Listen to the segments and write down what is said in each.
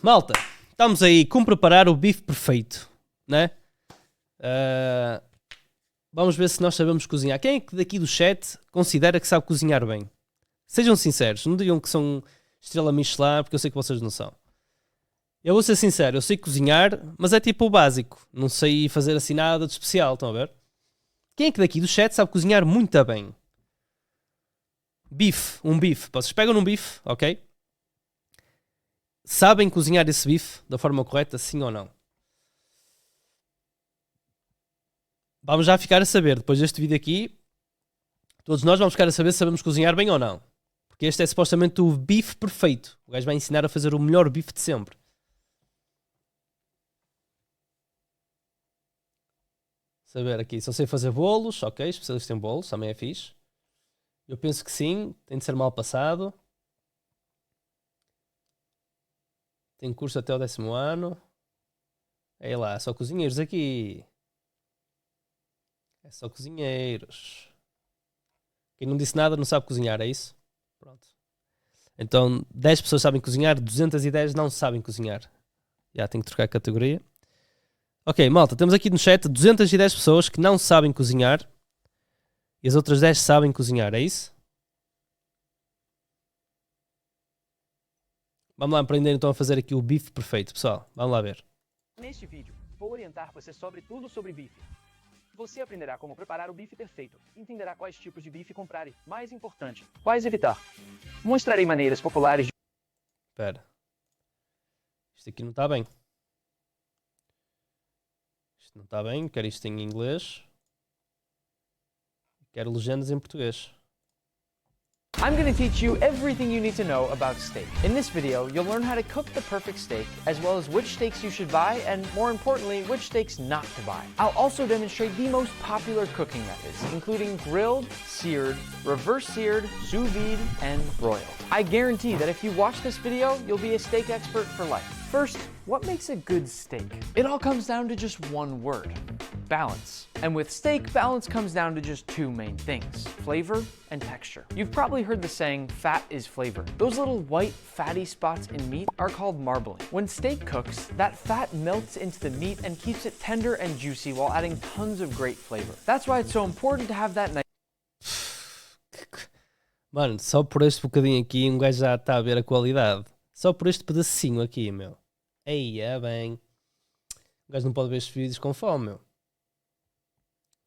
Malta, estamos aí com preparar o bife perfeito, né? Vamos ver se nós sabemos cozinhar. Quem é que daqui do chat considera que sabe cozinhar bem? Sejam sinceros, não digam que são estrela Michelin, porque eu sei que vocês não são. Eu vou ser sincero, eu sei cozinhar, mas é tipo o básico. Não sei fazer assim nada de especial, estão a ver? Quem é que daqui do chat sabe cozinhar muito bem? Bife, um bife. Vocês pegam num bife, ok? Sabem cozinhar esse bife da forma correta, sim ou não? Vamos já ficar a saber, depois deste vídeo aqui, todos nós vamos ficar a saber se sabemos cozinhar bem ou não. Porque este é supostamente o bife perfeito. O gajo vai ensinar a fazer o melhor bife de sempre. Saber aqui, só sei fazer bolos, ok, especialista em bolos, também é fixe. Eu penso que sim, tem de ser mal passado. Tem curso até o 10º ano. Ei lá, só cozinheiros aqui. É só cozinheiros. Quem não disse nada não sabe cozinhar, é isso? Pronto. Então, 10 pessoas sabem cozinhar, 210 não sabem cozinhar. Já tenho que trocar a categoria. Ok, malta, temos aqui no chat 210 pessoas que não sabem cozinhar e as outras 10 sabem cozinhar, é isso? Vamos lá aprender então a fazer aqui o bife perfeito, pessoal. Vamos lá ver. Neste vídeo, vou orientar você sobre tudo sobre bife. Você aprenderá como preparar o bife perfeito, entenderá quais tipos de bife comprar e, mais importante, quais evitar. Mostrarei maneiras populares de... Espera. Isto aqui não está bem. Isto não está bem, quero isto em inglês. Quero legendas em português. I'm going to teach you everything you need to know about steak. In this video, you'll learn how to cook the perfect steak, as well as which steaks you should buy, and more importantly, which steaks not to buy. I'll also demonstrate the most popular cooking methods, including grilled, seared, reverse seared, sous vide, and broiled. I guarantee that if you watch this video, you'll be a steak expert for life. First, what makes a good steak? It all comes down to just one word: balance. And with steak, balance comes down to just two main things: flavor and texture. You've probably heard the saying, fat is flavor. Those little white, fatty spots in meat are called marbling. When steak cooks, that fat melts into the meat and keeps it tender and juicy while adding tons of great flavor. That's why it's so important to have that nice... Mano, só por este bocadinho aqui um gajo já está a ver a qualidade. Só por este pedacinho aqui, meu. Ei, é bem. O gajo não pode ver estes vídeos com fome, meu.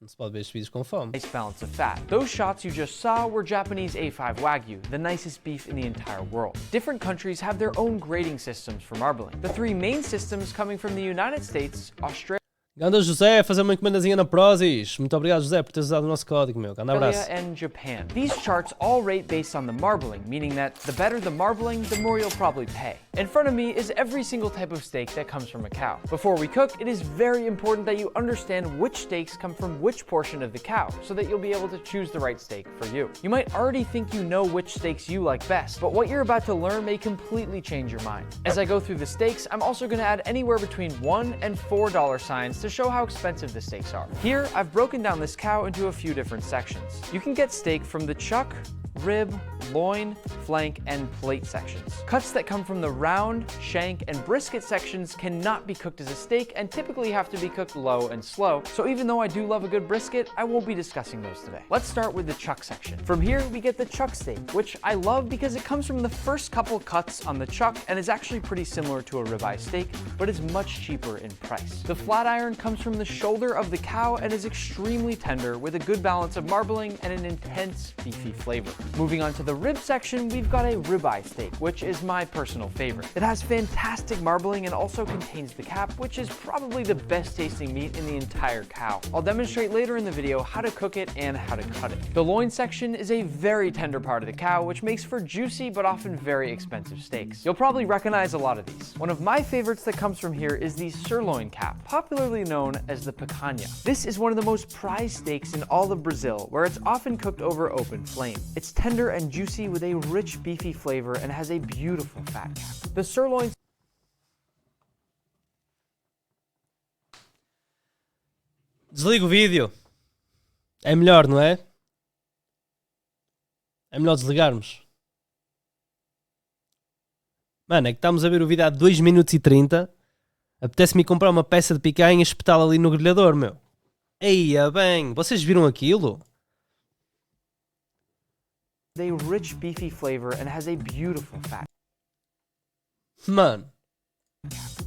Não se pode ver estes vídeos com fome. Nice balance of fat. Those shots you just saw were Japanese A5 Wagyu, the nicest beef in the entire world. Different countries have their own grading systems for marbling. The three main systems coming from the United States, Australia, Ganda José, fazer uma encomendazinha na PROZIS. Muito obrigado, José, por teres usado o nosso código, meu. Ganda abraço. and Japan. These charts all rate based on the marbling, meaning that the better the marbling, the more you'll probably pay. In front of me is every single type of steak that comes from a cow. Before we cook, it is very important that you understand which steaks come from which portion of the cow, so that you'll be able to choose the right steak for you. You might already think you know which steaks you like best, but what you're about to learn may completely change your mind. As I go through the steaks, I'm also going to add anywhere between $1 and $4 signs to show how expensive the steaks are. Here, I've broken down this cow into a few different sections. You can get steak from the chuck, rib, loin, flank, and plate sections. Cuts that come from the round, shank, and brisket sections cannot be cooked as a steak and typically have to be cooked low and slow, so even though I do love a good brisket, I won't be discussing those today. Let's start with the chuck section. From here, we get the chuck steak, which I love because it comes from the first couple cuts on the chuck and is actually pretty similar to a ribeye steak, but is much cheaper in price. The flat iron comes from the shoulder of the cow and is extremely tender with a good balance of marbling and an intense beefy flavor. Moving on to the rib section, we've got a ribeye steak, which is my personal favorite. It has fantastic marbling and also contains the cap, which is probably the best tasting meat in the entire cow. I'll demonstrate later in the video how to cook it and how to cut it. The loin section is a very tender part of the cow, which makes for juicy but often very expensive steaks. You'll probably recognize a lot of these. One of my favorites that comes from here is the sirloin cap, popularly known as the picanha. This is one of the most prized steaks in all of Brazil, where it's often cooked over open flame. It's tender and juicy with a rich beefy flavor and has a beautiful fat cap. The sirloin... Desliga o vídeo. É melhor, não é? É melhor desligarmos. Mano, é que estamos a ver o vídeo há 2 minutos e 30. Apetece-me comprar uma peça de picanha e espetá-la ali no grelhador, meu. Eia bem, vocês viram aquilo? A rich beefy flavor and has a beautiful fat. Mano.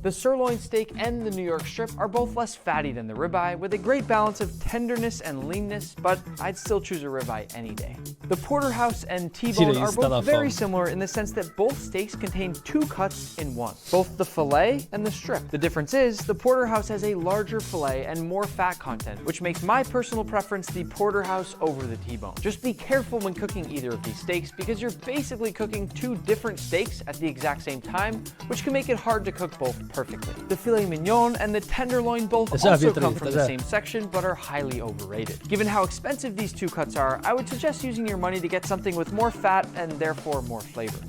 The sirloin steak and the New York strip are both less fatty than the ribeye, with a great balance of tenderness and leanness, but I'd still choose a ribeye any day. The porterhouse and T-bone are both very similar in the sense that both steaks contain 2 cuts in one, both the fillet and the strip. The difference is the porterhouse has a larger fillet and more fat content, which makes my personal preference the porterhouse over the T-bone. Just be careful when cooking either of these steaks because you're basically cooking 2 different steaks at the exact same time, which can make it hard to cook both perfectly. The filet mignon and the tenderloin both also come from the same section but are highly overrated. Given how expensive these 2 cuts are, I would suggest using your money to get something with more fat and therefore more flavor.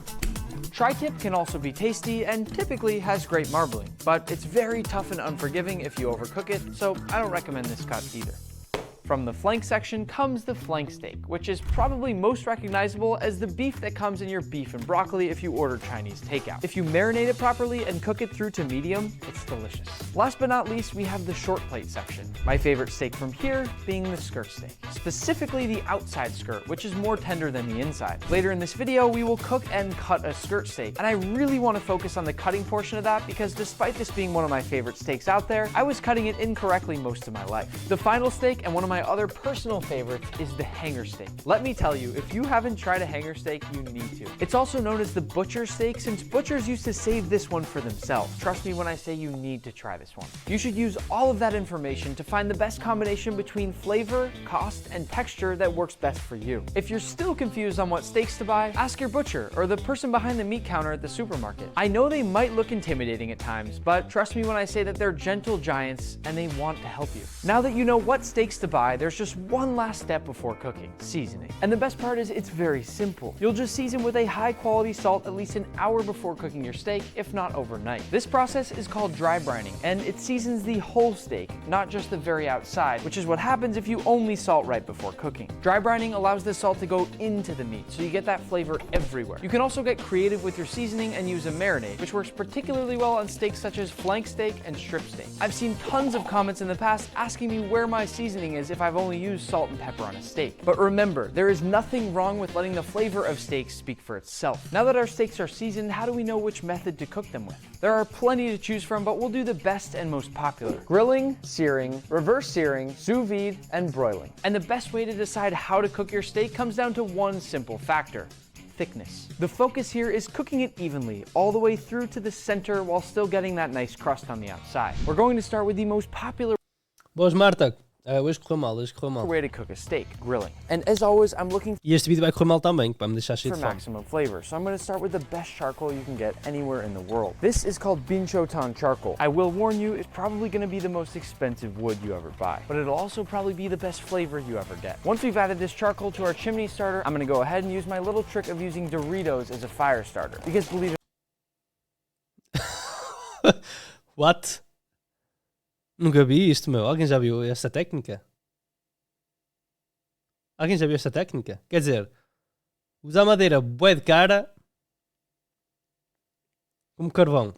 Tri-tip can also be tasty and typically has great marbling, but it's very tough and unforgiving if you overcook it, so I don't recommend this cut either. From the flank section comes the flank steak, which is probably most recognizable as the beef that comes in your beef and broccoli if you order Chinese takeout. If you marinate it properly and cook it through to medium, it's delicious. Last but not least, we have the short plate section. My favorite steak from here being the skirt steak, specifically the outside skirt, which is more tender than the inside. Later in this video, we will cook and cut a skirt steak, and I really want to focus on the cutting portion of that because despite this being one of my favorite steaks out there, I was cutting it incorrectly most of my life. The final steak and one of my other personal favorites is the hanger steak. Let me tell you, if you haven't tried a hanger steak, you need to. It's also known as the butcher steak since butchers used to save this one for themselves. Trust me when I say you need to try this one. You should use all of that information to find the best combination between flavor, cost, and texture that works best for you. If you're still confused on what steaks to buy, ask your butcher or the person behind the meat counter at the supermarket. I know they might look intimidating at times, but trust me when I say that they're gentle giants and they want to help you. Now that you know what steaks to buy, there's just one last step before cooking, seasoning. And the best part is it's very simple. You'll just season with a high quality salt at least an hour before cooking your steak, if not overnight. This process is called dry brining, and it seasons the whole steak, not just the very outside, which is what happens if you only salt right before cooking. Dry brining allows the salt to go into the meat, so you get that flavor everywhere. You can also get creative with your seasoning and use a marinade, which works particularly well on steaks such as flank steak and strip steak. I've seen tons of comments in the past asking me where my seasoning is if I've only used salt and pepper on a steak. But remember, there is nothing wrong with letting the flavor of steaks speak for itself. Now that our steaks are seasoned, how do we know which method to cook them with? There are plenty to choose from, but we'll do the best and most popular: grilling, searing, reverse searing, sous vide, and broiling. And the best way to decide how to cook your steak comes down to one simple factor: thickness. The focus here is cooking it evenly, all the way through to the center while still getting that nice crust on the outside. We're going to start with the most popular Boas, Marta. Hoje correu mal, way to cook a steak, grilling. And as always, I'm looking E este vídeo vai correr mal também, que vai me deixar cheio for de fome. maximum flavor. So I'm going to start with the best charcoal you can get anywhere in the world. This is called Binchotan charcoal. I will warn you, it's probably going to be the most expensive wood you ever buy, but it'll also probably be the best flavor you ever get. Once we've added this charcoal to our chimney starter, I'm going to go ahead and use my little trick of using Doritos as a fire starter. Because believe it What? Nunca vi isto, meu. Alguém já viu esta técnica? Alguém já viu esta técnica? Quer dizer, usar madeira bué de cara como carvão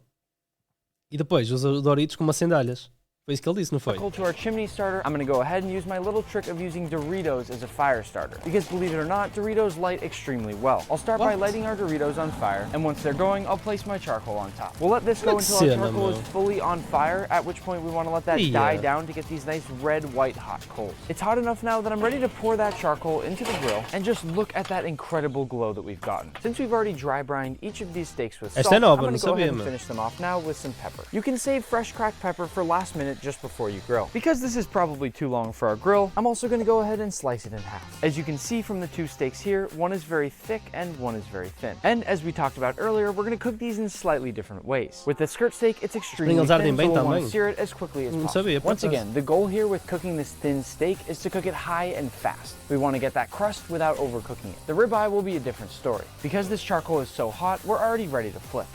e depois usa os Doritos como sandálias. Foi isso que ele disse, não foi? to our chimney starter, I'm going to go ahead and use my little trick of using Doritos as a fire starter. Because believe it or not, Doritos light extremely well. I'll start by lighting our Doritos on fire, and once they're going, I'll place my charcoal on top. We'll let this go until our charcoal is fully on fire, at which point we want to let that die down to get these nice red, white, hot coals. It's hot enough now that I'm ready to pour that charcoal into the grill, and just look at that incredible glow that we've gotten. Since we've already dry brined each of these steaks with salt, I'm going to go ahead and finish them off now with some pepper. You can save fresh cracked pepper for last minute just before you grill. Because this is probably too long for our grill, I'm also going to go ahead and slice it in half. As you can see from the 2 steaks here, one is very thick and one is very thin. And as we talked about earlier, we're going to cook these in slightly different ways. With the skirt steak, it's extremely thin, so we'll want to sear it as quickly as possible. Once again, the goal here with cooking this thin steak is to cook it high and fast. We want to get that crust without overcooking it. The ribeye will be a different story. Because this charcoal is so hot, we're already ready to flip.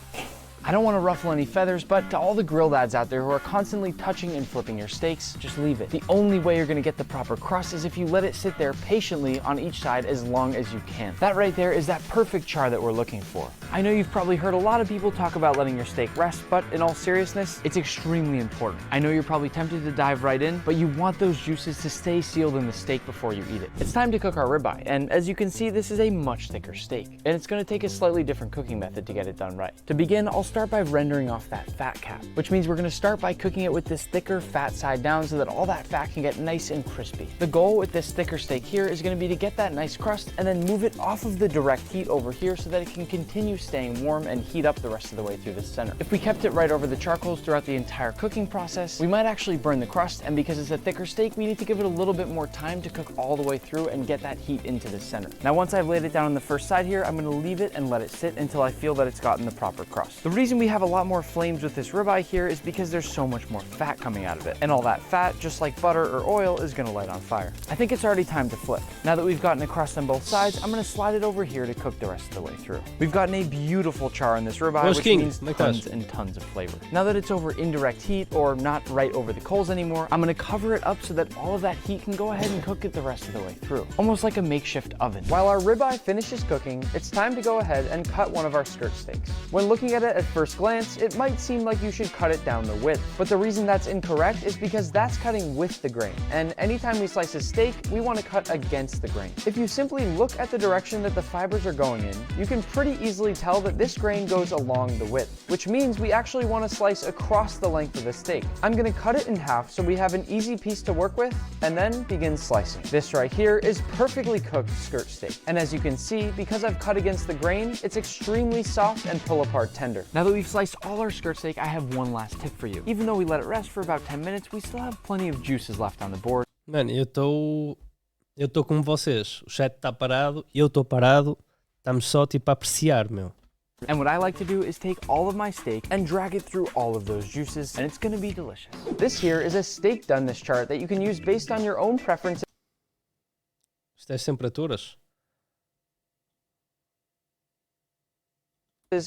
I don't want to ruffle any feathers, but to all the grill dads out there who are constantly touching and flipping your steaks, just leave it. The only way you're going to get the proper crust is if you let it sit there patiently on each side as long as you can. That right there is that perfect char that we're looking for. I know you've probably heard a lot of people talk about letting your steak rest, but in all seriousness, it's extremely important. I know you're probably tempted to dive right in, but you want those juices to stay sealed in the steak before you eat it. It's time to cook our ribeye, and as you can see, this is a much thicker steak, and it's going to take a slightly different cooking method to get it done right. To begin, I'll start by rendering off that fat cap, which means we're going to start by cooking it with this thicker fat side down so that all that fat can get nice and crispy. The goal with this thicker steak here is going to be to get that nice crust and then move it off of the direct heat over here so that it can continue staying warm and heat up the rest of the way through the center. If we kept it right over the charcoals throughout the entire cooking process, we might actually burn the crust, and because it's a thicker steak, we need to give it a little bit more time to cook all the way through and get that heat into the center. Now once I've laid it down on the first side here, I'm going to leave it and let it sit until I feel that it's gotten the proper crust. The reason we have a lot more flames with this ribeye here is because there's so much more fat coming out of it, and all that fat, just like butter or oil, is going to light on fire. I think it's already time to flip. Now that we've gotten a crust on both sides, I'm going to slide it over here to cook the rest of the way through. We've gotten a beautiful char on this ribeye, which means tons and tons of flavor. Now that it's over indirect heat, or not right over the coals anymore, I'm going to cover it up so that all of that heat can go ahead and cook it the rest of the way through, almost like a makeshift oven. While our ribeye finishes cooking, it's time to go ahead and cut one of our skirt steaks. When looking at it at first glance, it might seem like you should cut it down the width, but the reason that's incorrect is because that's cutting with the grain, and anytime we slice a steak, we want to cut against the grain. If you simply look at the direction that the fibers are going in, you can pretty easily tell that this grain goes along the width, which means we actually want to slice across the length of the steak. I'm going to cut it in half so we have an easy piece to work with, and then begin slicing. This right here is perfectly cooked skirt steak, and as you can see, because I've cut against the grain, it's extremely soft and pull apart tender. Now that we've sliced all our skirt steak, I have one last tip for you. Even though we let it rest for about 10 minutes, we still have plenty of juices left on the board. Mano, eu estou como vocês. O chat está parado, eu estou parado. Estamos só tipo a apreciar, meu. And what I like to do is take all of my steak and drag it through all of those juices, and it's going to be delicious. This here is a steak doneness chart that you can use based on your own preferences. Isto é as temperaturas.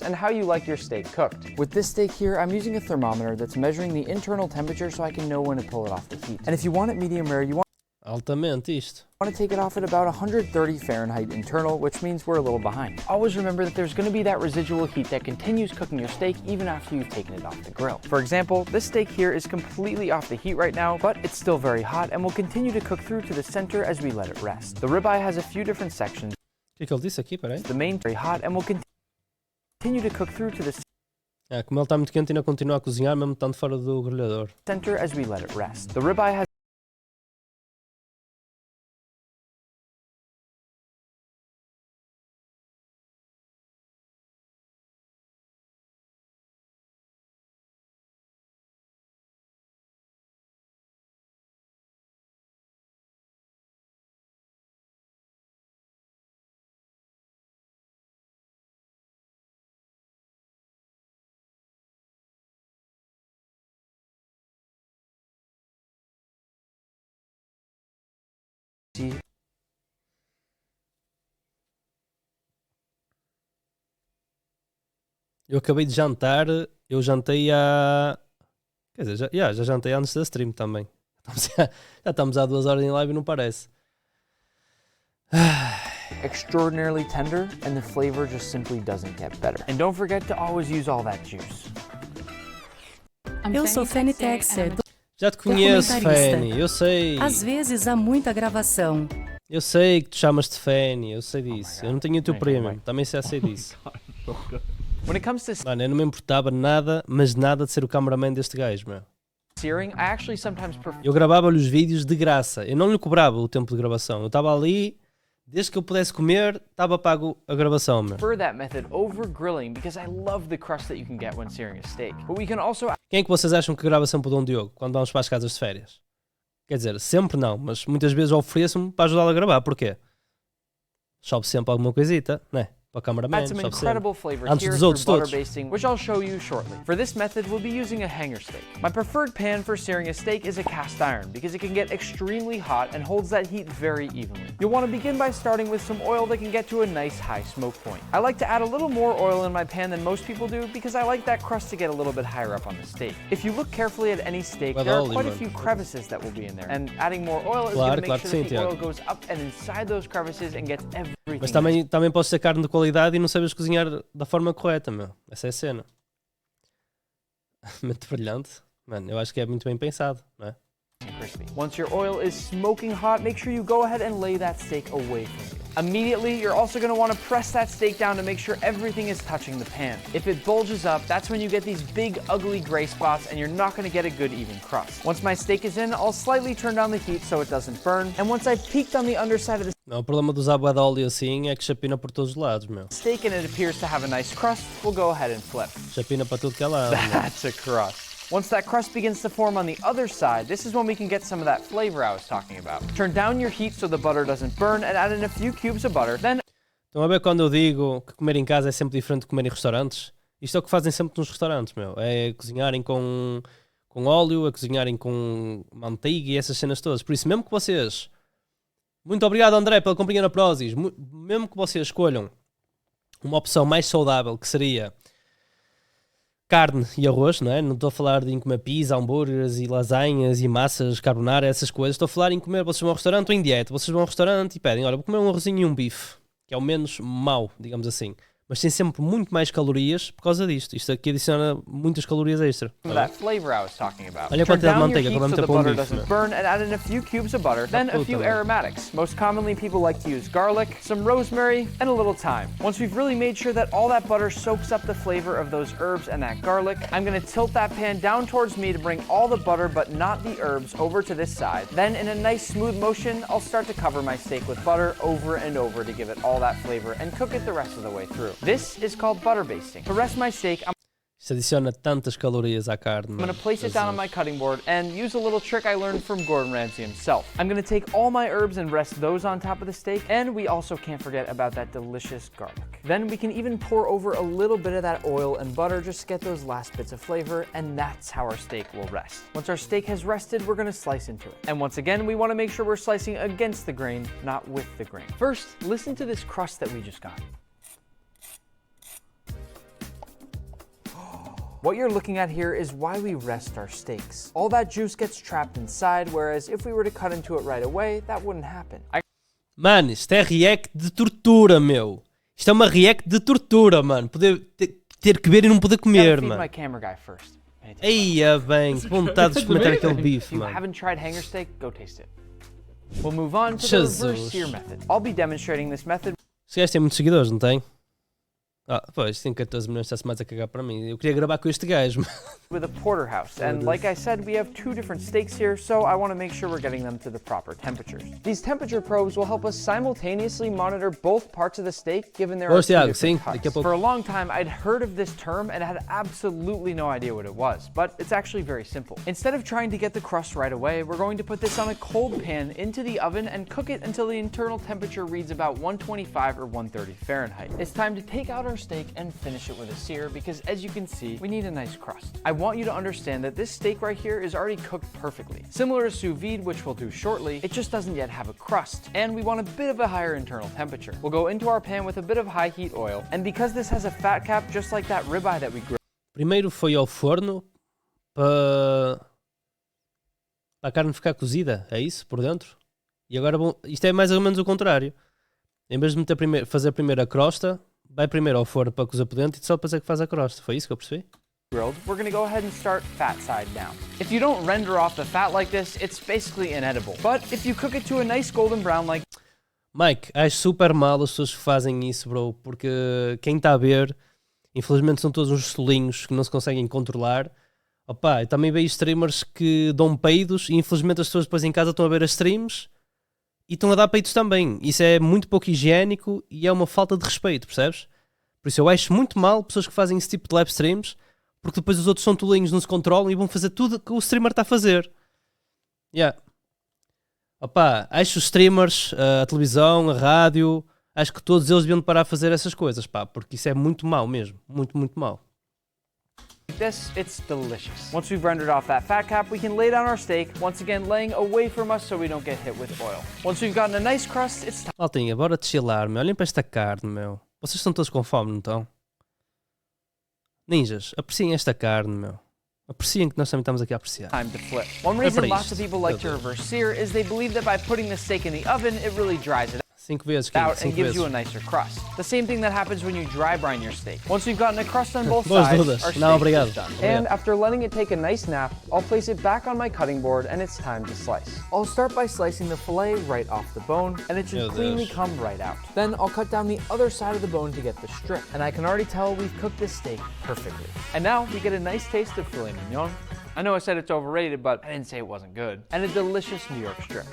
And how you like your steak cooked. With this steak here, I'm using a thermometer that's measuring the internal temperature so I can know when to pull it off the heat. And if you want it medium rare, you want Altamente isto. to take it off at about 130 Fahrenheit internal, which means we're a little behind. Always remember that there's going to be that residual heat that continues cooking your steak even after you've taken it off the grill. For example, this steak here is completely off the heat right now, but it's still very hot and will continue to cook through to the center as we let it rest. The ribeye has a few different sections. O que é que ele disse aqui? Peraí. The main very hot and will continue to cook through to the Como ele está muito quente, ainda continua a cozinhar, mesmo estando fora do grelhador. center as we let it rest. The ribeye has Eu acabei de jantar, eu jantei há... Quer dizer, já jantei antes da stream também. Já estamos há 2 horas em live e não parece. extraordinarily tender, and the flavor just simply doesn't get better. And don't forget to always use all that juice. Eu sou Fanny Texer, Já te conheço, comentarista. Fanny, eu sei. Às vezes há muita gravação. Eu sei que te chamas de Fanny, eu sei disso. Eu não tenho o teu premium, também sei disso. When it comes to Mano, eu não me importava nada, mas nada de ser o cameraman deste gajo, meu. searing, I actually sometimes prefer Eu gravava-lhe os vídeos de graça. Eu não lhe cobrava o tempo de gravação. Eu estava ali, desde que eu pudesse comer, estava pago a gravação, meu. that method over grilling because I love the crust that you can get when searing a steak. But we can also Quem é que vocês acham que grava sempre o Dom Diogo quando vamos para as casas de férias? Quer dizer, sempre não, mas muitas vezes ofereço-me para ajudá-lo a gravar. Porquê? Chove sempre alguma coisita, né? para o cameraman, Add some só incredible flavors antes here dos through outros butter todos. basting, which I'll show you shortly. For this method, we'll be using a hanger steak. My preferred pan for searing a steak is a cast iron because it can get extremely hot and holds that heat very evenly. You'll want to begin by starting with some oil that can get to a nice high smoke point. I like to add a little more oil in my pan than most people do because I like that crust to get a little bit higher up on the steak. If you look carefully at any steak, there are quite a few crevices that will be in there, and adding more oil is going to make sure that the oil goes up and inside those crevices and gets everything. Mas também pode ser carne de qualidade e não sabes cozinhar da forma correta, meu. Essa é a cena. Muito brilhante. Mano, eu acho que é muito bem pensado, não é? Crispy. Once your oil is smoking hot, make sure you go ahead and lay that steak away from you. Immediately, you're also going to want to press that steak down to make sure everything is touching the pan. If it bulges up, that's when you get these big, ugly gray spots and you're not going to get a good even crust. Once my steak is in, I'll slightly turn down the heat so it doesn't burn. And once I've peeked on the underside of the Não, o problema de usar bué de óleo assim é que chapina por todos os lados, meu. steak and it appears to have a nice crust, we'll go ahead and flip. Chapina para tudo que é lado, meu. That's a crust. Once that crust begins to form on the other side, this is when we can get some of that flavor I was talking about. Turn down your heat so the butter doesn't burn and add in a few cubes of butter. Then Estão a ver quando eu digo que comer em casa é sempre diferente de comer em restaurantes? Isto é o que fazem sempre nos restaurantes, meu. É cozinharem com óleo, a cozinharem com manteiga e essas cenas todas. Por isso, mesmo que vocês... Muito obrigado, André, pela comprinha na PROZIS. Mesmo que vocês escolham uma opção mais saudável, que seria carne e arroz, não é? Não estou a falar de comer pizza, hambúrgueres e lasanhas e massas, carbonara, essas coisas. Estou a falar em comer, vocês vão ao restaurante ou em dieta. Vocês vão ao restaurante e pedem, olha, vou comer um arrozinho e um bife, que é o menos mau, digamos assim. Mas tem sempre muito mais calorias por causa disto. Isto aqui adiciona muitas calorias extra. that flavor I was talking about. Olha a Turn quantidade de down your manteiga que heat eu vou so the meter para um butter bife, doesn't meu. burn and add in a few cubes of butter, then a few aromatics. Most commonly, people like to use garlic, some rosemary, and a little thyme. Once we've really made sure that all that butter soaks up the flavor of those herbs and that garlic, I'm going to tilt that pan down towards me to bring all the butter but not the herbs over to this side. Then in a nice smooth motion, I'll start to cover my steak with butter over and over to give it all that flavor and cook it the rest of the way through. This is called butter basting. To rest my steak, Isto adiciona tantas calorias à carne. I'm going to place it down on my cutting board and use a little trick I learned from Gordon Ramsay himself. I'm going to take all my herbs and rest those on top of the steak, and we also can't forget about that delicious garlic. Then we can even pour over a little bit of that oil and butter just to get those last bits of flavor, and that's how our steak will rest. Once our steak has rested, we're going to slice into it. And once again, we want to make sure we're slicing against the grain, not with the grain. First, listen to this crust that we just got. What you're looking at here is why we rest our steaks. All that juice gets trapped inside, whereas if we were to cut into it right away, that wouldn't happen. Mano, isto é react de tortura, meu. Isto é uma react de tortura, mano. Ter que ver e não poder comer, mano. My camera guy first. Eia, bem, que vontade de experimentar aquele bife, If you mano. haven't tried hanger steak, go taste it. We'll move on to the reverse sear method. I'll be demonstrating this method. Este gajo tem muitos seguidores, não tem? Ah, pois, tem 14 milhões, está-se mais a cagar para mim. Eu queria gravar com este gajo. With a porterhouse, and like I said, we have two different steaks here, so I want to make sure we're getting them to the proper temperatures. These temperature probes will help us simultaneously monitor both parts of the steak, given there are two different cuts. For a long time, I'd heard of this term and had absolutely no idea what it was, but it's actually very simple. Instead of trying to get the crust right away, we're going to put this on a cold pan into the oven and cook it until the internal temperature reads about 125 or 130 Fahrenheit. It's time to take out our steak and finish it with a sear because, as you can see, we need a nice crust. I want you to understand that this steak right here is already cooked perfectly. Similar to sous vide, which we'll do shortly, it just doesn't yet have a crust, and we want a bit of a higher internal temperature. We'll go into our pan with a bit of high heat oil, and because this has a fat cap just like that ribeye that we grilled. Primeiro foi ao forno para a carne ficar cozida, é isso, por dentro? E agora, isto é mais ou menos o contrário. Em vez de fazer primeiro a crosta, vai primeiro ao forno para cozer por dentro e só depois é que faz a crosta. Foi isso que eu percebi? Grilled, we're going to go ahead and start fat side down. If you don't render off the fat like this, it's basically inedible. But if you cook it to a nice golden brown like... Mike, acho super mal as pessoas que fazem isso, bro, porque quem está a ver, infelizmente são todos uns solinhos que não se conseguem controlar. Opa, eu também vejo streamers que dão peidos e infelizmente as pessoas depois em casa estão a ver as streams e estão a dar peitos também. Isso é muito pouco higiênico e é uma falta de respeito, percebes? Por isso eu acho muito mal pessoas que fazem esse tipo de live streams, porque depois os outros são tolinhos, não se controlam e vão fazer tudo que o streamer está a fazer. Yeah. Opa, acho os streamers, a televisão, a rádio, Acho que todos eles deviam parar a fazer essas coisas, pá, porque isso é muito mau mesmo. Muito, muito mau. This, it's delicious. Once we've rendered off that fat cap, we can lay down our steak, once again laying away from us so we don't get hit with oil. Once we've gotten a nice crust, it's time. Maltinha, bora chilar, meu. Olhem para esta carne, meu. Vocês estão todos com fome, não estão? Ninjas, apreciem esta carne, meu. Apreciem que nós também estamos aqui a apreciar. Time to flip. One reason lots of people like to reverse sear is they believe that by putting the steak in the oven, it really dries it 5 vezes, out 5 and gives vezes. you a nicer crust. The same thing that happens when you dry brine your steak. Once we've gotten a crust on both Boas sides, dudas. our steak Não, obrigado. is done. Obrigado. And after letting it take a nice nap, I'll place it back on my cutting board and it's time to slice. I'll start by slicing the fillet right off the bone and it should Meu cleanly Deus. come right out. Then I'll cut down the other side of the bone to get the strip. And I can already tell we've cooked this steak perfectly. And now we get a nice taste of filet mignon. I know I said it's overrated, but I didn't say it wasn't good. And a delicious New York strip.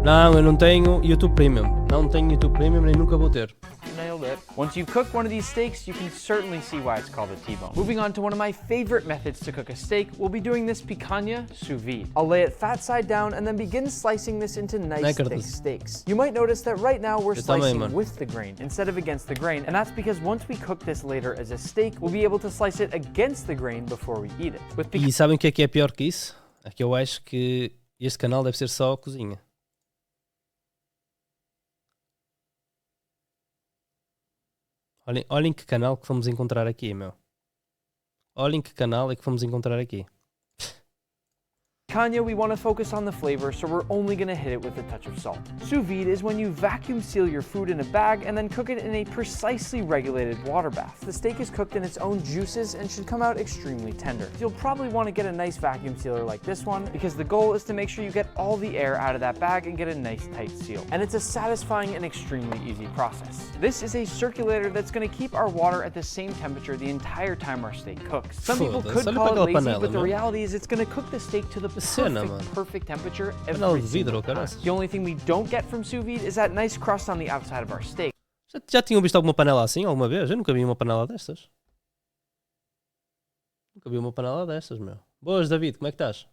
Não, eu não tenho YouTube Premium. Não tenho YouTube Premium nem nunca vou ter. Nailed it. Once you've cooked one of these steaks, you can certainly see why it's called a T-bone. Moving on to one of my favorite methods to cook a steak, we'll be doing this picanha sous vide. I'll lay it fat side down and then begin slicing this into nice thick steaks. You might notice that right now we're slicing with the grain instead of against the grain, and that's because once we cook this later as a steak, we'll be able to slice it against the grain before we eat it. E sabem o que é pior que isso? É que eu acho que este canal deve ser só cozinha. Olhem que canal que vamos encontrar aqui, meu. Olhem que canal é que vamos encontrar aqui. Picanha, we want to focus on the flavor, so we're only going to hit it with a touch of salt. Sous vide is when you vacuum seal your food in a bag and then cook it in a precisely regulated water bath. The steak is cooked in its own juices and should come out extremely tender. You'll probably want to get a nice vacuum sealer like this one because the goal is to make sure you get all the air out of that bag and get a nice tight seal. And it's a satisfying and extremely easy process. This is a circulator that's going to keep our water at the same temperature the entire time our steak cooks. Some people could call it lazy, but the reality is it's going to cook the steak to the perfect temperature every single time. The only thing we don't get from sous vide is that nice crust on the outside of our steak. Já tinham visto alguma panela assim alguma vez? Eu nunca vi uma panela destas. Nunca vi uma panela destas, meu. Boas, David, como é que estás?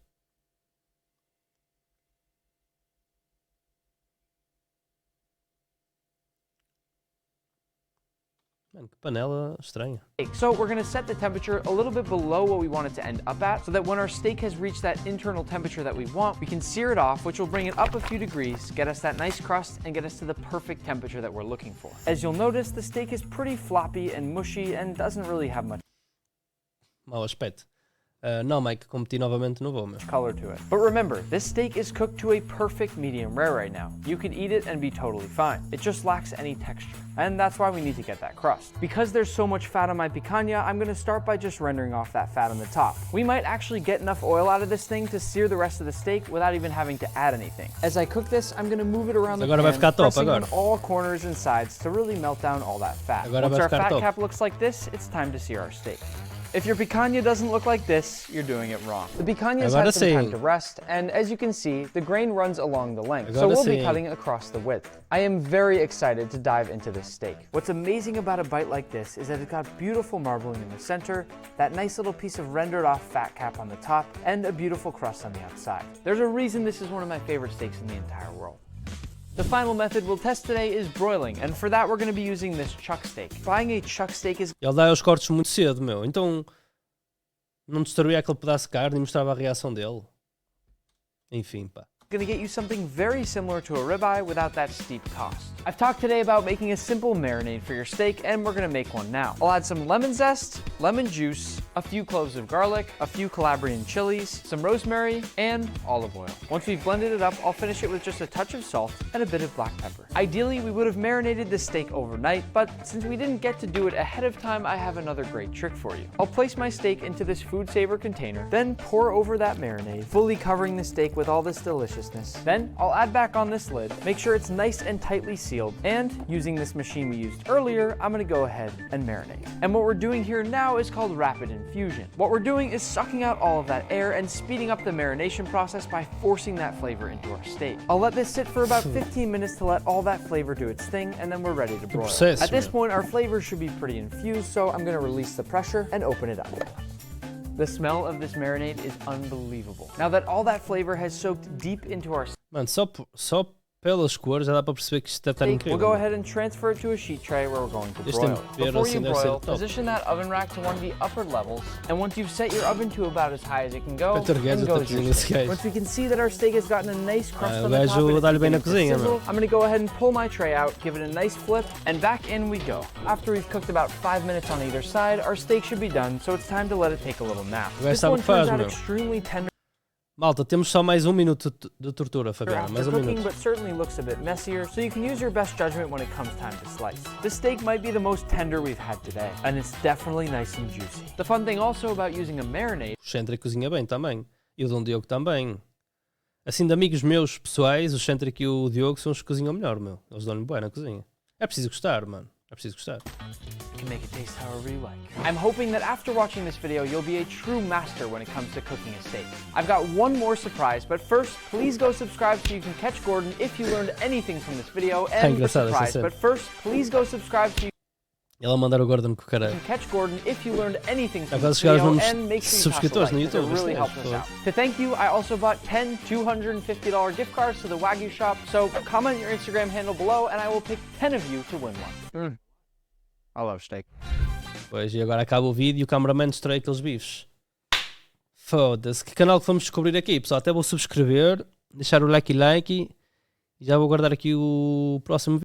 Mano, que panela estranha. So we're going to set the temperature a little bit below what we want it to end up at so that when our steak has reached that internal temperature that we want, we can sear it off, which will bring it up a few degrees, get us that nice crust, and get us to the perfect temperature that we're looking for. As you'll notice, the steak is pretty floppy and mushy and doesn't really have much Mau aspecto. Não, Mike, competir novamente não vou, meu. color to it. But remember, this steak is cooked to a perfect medium rare right now. You could eat it and be totally fine. It just lacks any texture. And that's why we need to get that crust. Because there's so much fat on my picanha, I'm going to start by just rendering off that fat on the top. We might actually get enough oil out of this thing to sear the rest of the steak without even having to add anything. As I cook this, I'm going to move it around the pan, pressing on all corners and sides to really melt down all that fat. Once our fat cap looks like this, it's time to sear our steak. If your picanha doesn't look like this, you're doing it wrong. The picanha's had some time to rest, and as you can see, the grain runs along the length, so we'll be cutting across the width. I am very excited to dive into this steak. What's amazing about a bite like this is that it's got beautiful marbling in the center, that nice little piece of rendered off fat cap on the top, and a beautiful crust on the outside. There's a reason this is one of my favorite steaks in the entire world. The final method we'll test today is broiling, and for that we're going to be using this chuck steak. Buying a chuck steak is... Ele dá os cortes muito cedo, meu. Então não destruía aquele pedaço de carne e mostrava a reação dele. Enfim, pá. Going to get you something very similar to a ribeye without that steep cost. I've talked today about making a simple marinade for your steak, and we're going to make one now. I'll add some lemon zest, lemon juice, a few cloves of garlic, a few Calabrian chilies, some rosemary, and olive oil. Once we've blended it up, I'll finish it with just a touch of salt and a bit of black pepper. Ideally, we would have marinated the steak overnight, but since we didn't get to do it ahead of time, I have another great trick for you. I'll place my steak into this food saver container, then pour over that marinade, fully covering the steak with all this deliciousness. Then I'll add back on this lid, make sure it's nice and tightly sealed, and using this machine we used earlier, I'm gonna go ahead and marinate. And what we're doing here now is called rapid infusion. What we're doing is sucking out all of that air and speeding up the marination process by forcing that flavor into our steak. I'll let this sit for about 15 minutes to let all that flavor do its thing, and then we're ready to broil. At this point, our flavor should be pretty infused, so I'm gonna release the pressure and open it up. The smell of this marinade is unbelievable. Now that all that flavor has soaked deep into our... Mano, só Pelas cores já dá para perceber que isto deve estar Steak, we'll incrível. go ahead and transfer it to a sheet tray where we're going to Este broil. tempero Before assim you deve ser broil, top. position that oven rack to one of the upper levels, and once you've set your oven to about as high as it can go, Peter Guedes in até goes your cozinha esse steak. gajo. Once we can see that our steak has gotten a nice crust o on the top gajo and it's dá-lhe bem na beginning to cozinha, sizzle, meu. I'm going to go ahead and pull my tray out, give it a nice flip, and back in we go. After we've cooked about 5 minutes on either side, our steak should be done, so it's time to let it take a little nap. gajo This sabe o one que faz, turns out meu. extremely tender Malta, temos só mais 1 minuto de tortura, Fabiana. Mais after 1 cooking, minuto. but certainly looks a bit messier, so you can use your best judgment when it comes time to slice. This steak might be the most tender we've had today, and it's definitely nice and juicy. The fun thing also about using a marinade O Centric cozinha bem também. E o Dom Diogo também. Assim, de amigos meus pessoais, o Centric e o Diogo são os que cozinham melhor, meu. Eles dão-lhe bem na cozinha. É preciso gostar, mano. É preciso gostar. can make it taste however you like. I'm hoping that after watching this video, you'll be a true master when it comes to cooking a steak. I've got one more surprise, but first, please go subscribe so you can catch Gordon if you learned anything from this video, and the surprise, but first, please go subscribe so you Ela mandar o Gordon com o caralho. can catch Gordon if you learned anything from Agora this chegaram video, uns and make sure you pass a subscritores no like, 'cause it YouTube, really isto é, helps us pô. out. To thank you, I also bought 10 $250 gift cards to the Wagyu shop, so comment your Instagram handle below and I will pick 10 of you to win one. I love steak. Pois, e agora acaba o vídeo e o cameraman destrói aqueles bifes. Foda-se, que canal que vamos descobrir aqui, pessoal? Até vou subscrever, deixar o like e já vou guardar aqui o próximo vídeo.